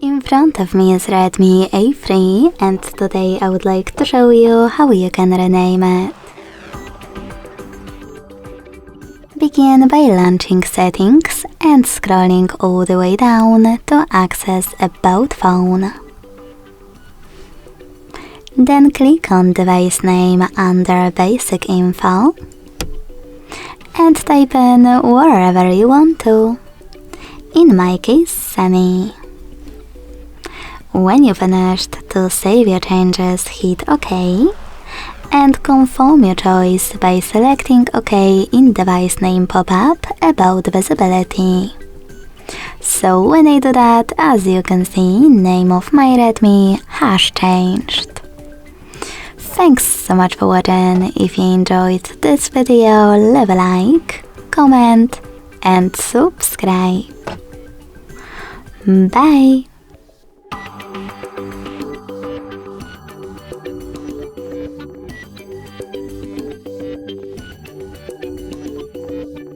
In front of me is Redmi A3 and today I would like to show you how you can rename it. Begin by launching settings and scrolling all the way down to access About Phone. Then click on device name under basic info and type in wherever you want to. In my case, Semi. When you finished to save your changes, hit OK and confirm your choice by selecting OK in device name pop-up about visibility. So when I do that, as you can see, name of my Redmi has changed. Thanks so much for watching. If you enjoyed this video, leave a like, comment and subscribe. Bye!